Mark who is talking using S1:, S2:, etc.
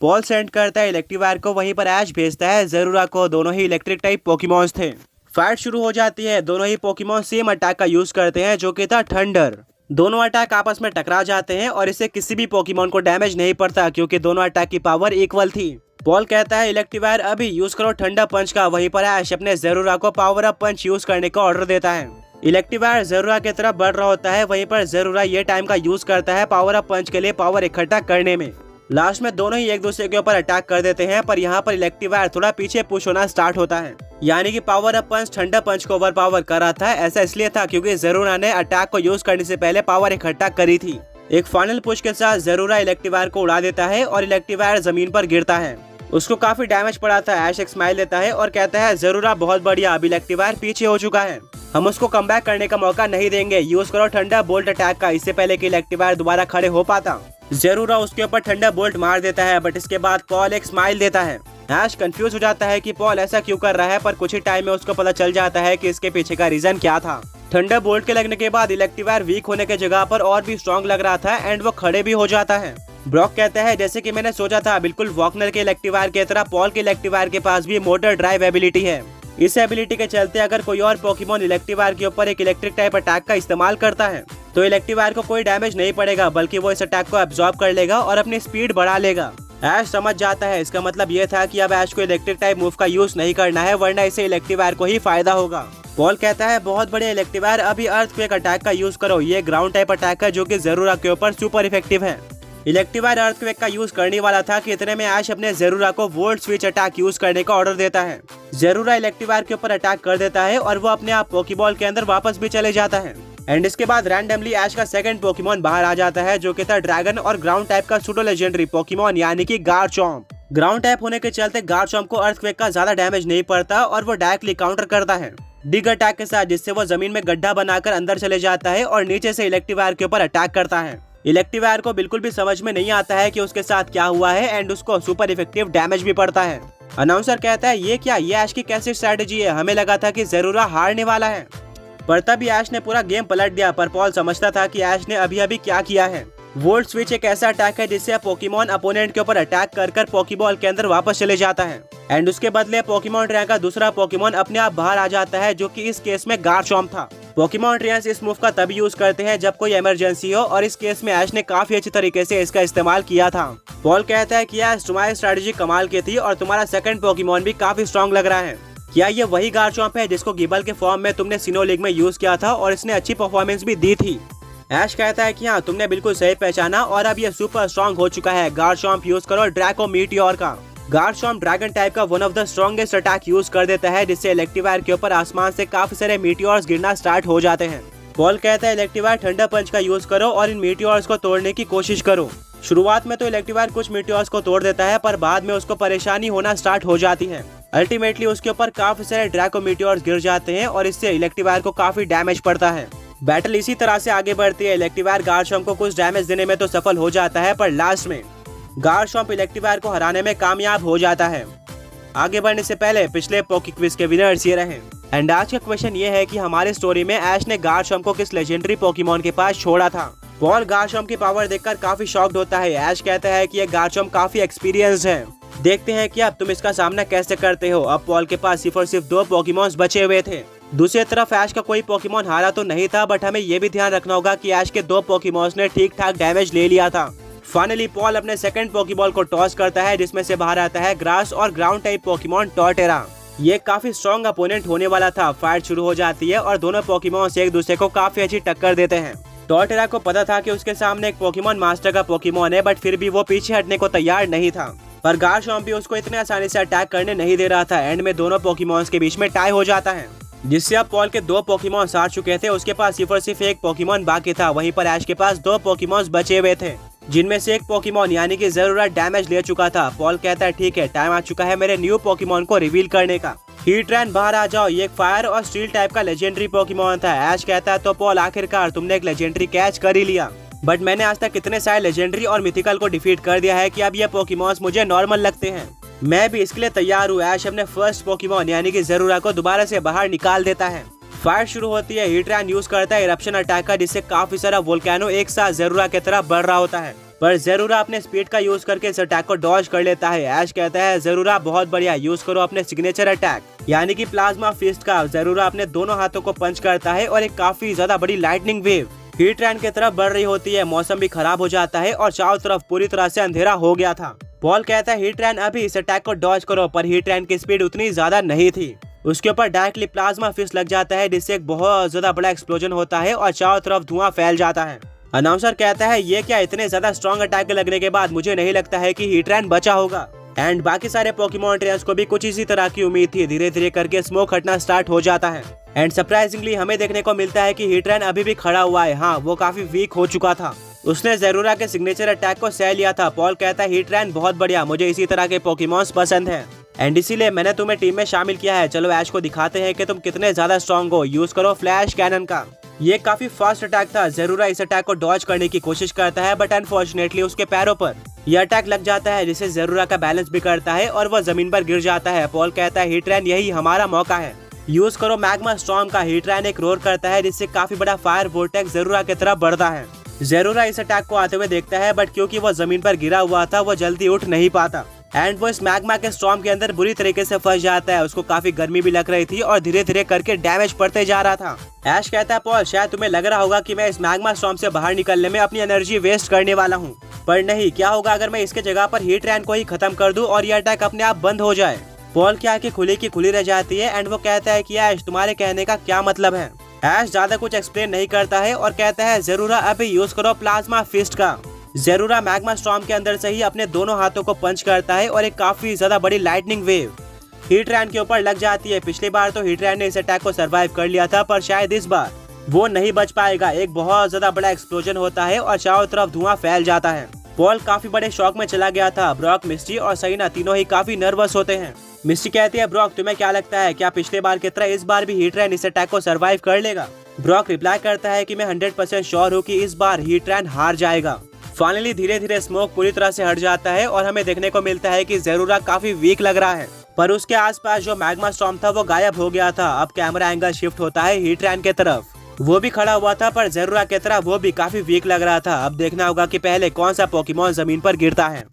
S1: Paul send करता है इलेक्ट्रीवायर को, वहीं पर ऐश भेजता है ज़रूरा को। दोनों ही इलेक्ट्रिक टाइप पोकेमॉन्स थे। फाइट शुरू हो जाती है। दोनों ही पोकेमॉन सेम अटैक का यूज करते हैं जो कि था थंडर। दोनों अटैक आपस में टकरा जाते हैं और इससे किसी भी पोकेमॉन को डैमेज नहीं पड़ता क्योंकि दोनों अटैक की पावर इक्वल थी। पॉल कहता है इलेक्ट्रीवायर अभी यूज करो ठंडा पंच का, वहीं पर ऐश अपने ज़रूरा को पावर अप पंच यूज करने का ऑर्डर देता है। इलेक्ट्रीवायर ज़रूरा की तरफ बढ़ रहा होता है, वहीं पर ज़रूरा ये टाइम का यूज करता है पावर अप पंच के लिए पावर इकट्ठा करने में। लास्ट में दोनों ही एक दूसरे के ऊपर अटैक कर देते हैं, पर यहाँ पर इलेक्ट्रीवायर थोड़ा पीछे पुश होना स्टार्ट होता है। यानी कि पावर अप पंच ठंडा पंच को ओवर पावर कर रहा था। ऐसा इसलिए था क्योंकि ज़रूरा ने अटैक को यूज करने से पहले पावर इकट्ठा करी थी। एक फाइनल पुश के साथ ज़रूरा इलेक्ट्रीवायर को उड़ा देता है और इलेक्ट्रीवायर जमीन पर गिरता है। उसको काफी डैमेज पड़ा था। ऐश एक स्माइल देता है और कहता है ज़रूरा बहुत बढ़िया, अब इलेक्ट्रीवायर पीछे हो चुका है, हम उसको कमबैक करने का मौका नहीं देंगे। यूज करो ठंडा बोल्ट अटैक का, इससे पहले कि इलेक्ट्रीवायर दोबारा खड़े हो पाता। ज़रूरा उसके ऊपर ठंडा बोल्ट मार देता है, बट इसके बाद पॉल एक स्माइल देता है। ऐश कंफ्यूज हो जाता है कि पॉल ऐसा क्यों कर रहा है, पर कुछ ही टाइम में उसको पता चल जाता है कि इसके पीछे का रीजन क्या था। ठंडा बोल्ट के लगने के बाद इलेक्ट्रीवायर वीक होने की जगह पर और भी स्ट्रॉन्ग लग रहा था एंड वो खड़े भी हो जाता है। ब्रॉक कहता है जैसे कि मैंने सोचा था, बिल्कुल वॉकनर के इलेक्ट्रीवायर की तरह पॉल के इलेक्ट्रीवायर के पास भी मोटर ड्राइव एबिलिटी है। इस एबिलिटी के चलते अगर कोई और पोकेमॉन इलेक्ट्रीवायर के ऊपर एक इलेक्ट्रिक टाइप अटैक का इस्तेमाल करता है तो इलेक्ट्रीवायर को कोई डैमेज नहीं पड़ेगा, बल्कि वो इस अटैक को एब्जॉर्ब कर लेगा और अपनी स्पीड बढ़ा लेगा। ऐश समझ जाता है, इसका मतलब ये था कि अब ऐश को इलेक्ट्रिक टाइप मूव का यूज नहीं करना है, वरना इसे इलेक्ट्रीवायर को ही फायदा होगा। पॉल कहता है बहुत बड़े इलेक्ट्रीवायर, अभी अर्थक्वेक अटैक का यूज करो, ये ग्राउंड टाइप अटैक है जो कि ज़रूरा के ऊपर सुपर इफेक्टिव है। इलेक्ट्रीवायर अर्थक्वेक का यूज करने वाला था कि इतने में ऐश अपने ज़रूरा को वोल्ट स्विच अटैक यूज करने का ऑर्डर देता है। ज़रूरा इलेक्ट्रीवायर के ऊपर अटैक कर देता है और वो अपने आप पोकेबॉल के अंदर वापस भी चले जाता है। एंड इसके बाद रैंडमली ऐश का सेकंड पोकेमॉन बाहर आ जाता है जो कि था ड्रैगन और ग्राउंड टाइप का सूडो लेजेंडरी पोकेमॉन यानी कि गारचॉम्प। ग्राउंड टाइप होने के चलते गारचॉम्प को अर्थक्वेक का ज्यादा डैमेज नहीं पड़ता और वो डायरेक्टली काउंटर करता है डिग अटैक के साथ, जिससे वो जमीन में गड्ढा बनाकर अंदर चले जाता है और नीचे से इलेक्ट्रीवायर के ऊपर अटैक करता है। इलेक्ट्रीवायर को बिल्कुल भी समझ में नहीं आता है कि उसके साथ क्या हुआ है एंड उसको सुपर इफेक्टिव डैमेज भी पड़ता है। अनाउंसर कहता है ये क्या, ये ऐश की कैसी स्ट्रैटेजी है, हमें लगा था कि ज़रूरा हारने वाला है। पर तभी ऐश ने पूरा गेम पलट दिया, पर पॉल समझता था कि ऐश ने अभी अभी क्या किया है। वोल्ट स्विच एक ऐसा अटैक है जिससे पोकेमॉन अपोनेंट के ऊपर अटैक कर पोकेबॉल के अंदर वापस चले जाता है एंड उसके बदले पोकेमॉन ट्रेन का दूसरा पोकेमॉन अपने आप बाहर आ जाता है, जो कि इस केस में गारचॉम्प था। पोकेमॉन ट्रेनर्स इस मूव का तभी यूज करते हैं जब कोई इमरजेंसी हो और इस केस में ऐश ने काफी अच्छी तरीके से इसका इस्तेमाल किया था। पॉल कहता है कि ऐश तुम्हारी स्ट्रैटेजी कमाल की थी और तुम्हारा सेकंड पोकेमॉन भी काफी स्ट्रॉन्ग लग रहा है। क्या ये वही गारचॉम्प है जिसको गिबल के फॉर्म में तुमने सिनो लीग में यूज किया था और इसने अच्छी परफॉर्मेंस भी दी थी? ऐश कहता है कि हाँ, तुमने बिल्कुल सही पहचाना और अब ये सुपर स्ट्रॉन्ग हो चुका है। गारचॉम्प यूज करो ड्रैको मीटियोर का। गारचॉम्प ड्रैगन टाइप का one of the strongest attack use कर देता है, जिससे इलेक्ट्रीवायर के ऊपर आसमान से काफी सारे मीटियोर्स गिरना स्टार्ट हो जाते हैं। पॉल कहता है इलेक्ट्रीवायर ठंडा पंच का यूज करो और इन मीटियोर्स को तोड़ने की कोशिश करो। शुरुआत में तो इलेक्ट्रीवायर कुछ मीटियोर्स को तोड़ देता है, पर बाद में उसको परेशानी होना स्टार्ट हो जाती है। अल्टीमेटली उसके ऊपर काफी सारे ड्रैको मीटियोर्स गिर जाते हैं और इससे इलेक्ट्रीवायर को काफी डैमेज पड़ता है। बैटल इसी तरह से आगे बढ़ती है। इलेक्ट्रीवायर गारचॉम्प को कुछ डैमेज देने में तो सफल हो जाता है, पर लास्ट में गारचॉम्प इलेक्ट्रीवायर को हराने में कामयाब हो जाता है। आगे बढ़ने से पहले पिछले पोकी क्विज के विनर्स ये रहे। एंड आज का क्वेश्चन ये है कि हमारे स्टोरी में ऐश ने गारचॉम्प को किस लेजेंडरी पोकेमॉन के पास छोड़ा था? पॉल गारचॉम्प की पावर देखकर काफी शॉक्ड होता है। ऐश कहता है कि ये गारचॉम्प काफी एक्सपीरियंस्ड है, देखते हैं कि अब तुम इसका सामना कैसे करते हो। अब पॉल के पास सिर्फ और सिर्फ 2 पोकेमॉन्स बचे हुए थे। दूसरी तरफ ऐश का कोई पोकेमॉन हारा तो नहीं था, बट हमें ये भी ध्यान रखना होगा कि ऐश के 2 पोकेमॉन्स ने ठीक ठाक डैमेज ले लिया था। फाइनली पॉल अपने सेकंड पोकेबॉल को टॉस करता है, जिसमें से बाहर आता है ग्रास और ग्राउंड टाइप पोकेमॉन टॉर्टेरा। ये काफी स्ट्रॉन्ग अपोनेंट होने वाला था। फाइट शुरू हो जाती है और दोनों पोकेमॉन्स एक दूसरे को काफी अच्छी टक्कर देते हैं। टॉर्टेरा को पता था कि उसके सामने एक पोकेमॉन मास्टर का पोकेमॉन है, बट फिर भी वो पीछे हटने को तैयार नहीं था। पर गारचॉम्प भी उसको इतने आसानी से अटैक करने नहीं दे रहा था। एंड में दोनों पोकेमॉन्स के बीच में टाई हो जाता है, जिससे अब पॉल के 2 पोकेमॉन्स हार चुके थे। उसके पास सिर्फ और सिर्फ एक पोकेमॉन बाकी था। वहीं पर ऐश के पास 2 पोकेमॉन्स बचे हुए थे, जिनमें से एक पोकेमॉन यानी कि ज़रूरा डैमेज ले चुका था। पॉल कहता है ठीक है, टाइम आ चुका है मेरे न्यू पोकेमॉन को रिवील करने का। हीट्रैन बाहर आ जाओ, ये एक फायर और स्टील टाइप का लेजेंडरी पोकेमॉन था। ऐश कहता है तो पॉल आखिरकार तुमने एक लेजेंडरी कैच कर ही लिया, बट मैंने आज तक कितने सारे लेजेंडरी और मिथिकल को डिफीट कर दिया है कि अब ये पोकेमॉन्स मुझे नॉर्मल लगते हैं। मैं भी इसके लिए तैयार हूँ। ऐश अपने फर्स्ट पोकेमॉन यानी कि ज़रूरा को दोबारा से बाहर निकाल देता है। फायर शुरू होती है। हीट्रैन यूज करता है इरप्शन अटैक का, जिससे काफी सारा वोल्केनो एक साथ ज़रूरा की तरफ बढ़ रहा होता है। पर ज़रूरा अपने स्पीड का यूज करके इस अटैक को डॉज कर लेता है। ऐश कहता है ज़रूरा बहुत बढ़िया, यूज करो अपने सिग्नेचर अटैक यानी कि प्लाज्मा फिस्ट का। ज़रूरा अपने दोनों हाथों को पंच करता है और एक काफी ज्यादा बड़ी लाइटनिंग वेव हीट रैन की तरफ बढ़ रही होती है। मौसम भी खराब हो जाता है और चारों तरफ पूरी तरह से अंधेरा हो गया था। पॉल कहता है हीट रैन अभी इस अटैक को डॉज करो, पर हीट रैन की स्पीड उतनी ज्यादा नहीं थी। उसके ऊपर डायरेक्टली प्लाज्मा फिस्ट लग जाता है जिससे एक बहुत ज्यादा बड़ा एक्सप्लोजन होता है और चारों तरफ धुआं फैल जाता है। अनाउंसर कहता है ये क्या, इतने ज्यादा स्ट्रॉन्ग अटैक लगने के बाद मुझे नहीं लगता है कि हीट रैन बचा होगा। एंड बाकी सारे पोकेमॉन ट्रेनर्स को भी कुछ इसी तरह की उम्मीद थी। धीरे धीरे करके स्मोक हटना स्टार्ट हो जाता है एंड सरप्राइजिंगली हमें देखने को मिलता है कि हीट रैन अभी भी खड़ा हुआ है। हाँ, वो काफी वीक हो चुका था। उसने ज़रूरा के सिग्नेचर अटैक को सह लिया था। पॉल कहता है हीट रैन बहुत बढ़िया, मुझे इसी तरह के पोकेमॉन्स पसंद हैं एंड इसीलिए मैंने तुम्हें टीम में शामिल किया है। चलो ऐश को दिखाते हैं कि तुम कितने ज्यादा स्ट्रॉन्ग हो। यूज करो फ्लैश कैनन का। ये काफी फास्ट अटैक था। ज़रूरा इस अटैक को डॉज करने की कोशिश करता है बट अनफॉर्चुनेटली उसके पैरों पर यह अटैक लग जाता है जिससे ज़रूरा का बैलेंस बिगड़ता है और वह जमीन पर गिर जाता है। पॉल कहता है हीट रैन यही हमारा मौका है, यूज करो मैग्मा स्टॉर्म का। हीट रैन एक रोर करता है जिससे काफी बड़ा फायर वोर्टेक्स ज़रूरा की तरफ बढ़ता है। ज़रूरा इस अटैक को आते हुए देखता है बट क्योंकि वो जमीन पर गिरा हुआ था वो जल्दी उठ नहीं पाता एंड वो इस मैग्मा के स्टॉर्म के अंदर बुरी तरीके से फंस जाता है। उसको काफी गर्मी भी लग रही थी और धीरे धीरे करके डैमेज पड़ते जा रहा था। ऐश कहता है पॉल शायद तुम्हें लग रहा होगा कि मैं इस मैग्मा स्टॉर्म से बाहर निकलने में अपनी एनर्जी वेस्ट करने वाला हूँ, पर नहीं, क्या होगा अगर मैं इसके जगह पर हीट रैन को ही खत्म कर दूं और ये अटैक अपने आप बंद हो जाए। पॉल की आंखें खुली की खुली रह जाती है एंड वो कहता है कि ऐश तुम्हारे कहने का क्या मतलब है। ऐश ज्यादा कुछ एक्सप्लेन नहीं करता है और कहता है ज़रूरा अभी यूज करो प्लाज्मा फिस्ट का। ज़रूरा मैग्मा स्टॉर्म के अंदर से ही अपने दोनों हाथों को पंच करता है और एक काफी ज्यादा बड़ी लाइटनिंग वेव हीट रैन के ऊपर लग जाती है। पिछली बार तो हीट रैन ने इस अटैक को सरवाइव कर लिया था पर शायद इस बार वो नहीं बच पाएगा। एक बहुत ज्यादा बड़ा एक्सप्लोजन होता है और चारों तरफ धुआं फैल जाता है। पॉल काफी बड़े शॉक में चला गया था। ब्रॉक, मिस्टी और सईना तीनों ही काफी नर्वस होते हैं। मिस्टी कहती है ब्रॉक तुम्हें क्या लगता है, क्या पिछले बार की तरह इस बार भी हीट रैन इस अटैक को सरवाइव कर लेगा। ब्रॉक रिप्लाई करता है कि मैं 100% श्योर हूँ कि इस बार हीट रैन हार जाएगा। फाइनली धीरे धीरे स्मोक पूरी तरह से हट जाता है और हमें देखने को मिलता है कि ज़रूरा काफी वीक लग रहा है, पर उसके आसपास जो मैग्मा स्टॉर्म था वो गायब हो गया था। अब कैमरा एंगल शिफ्ट होता है हीट रैन के तरफ। वो भी खड़ा हुआ था पर ज़रूरा की तरह वो भी काफी वीक लग रहा था। अब देखना होगा कि पहले कौन सा पोकेमॉन जमीन पर गिरता है।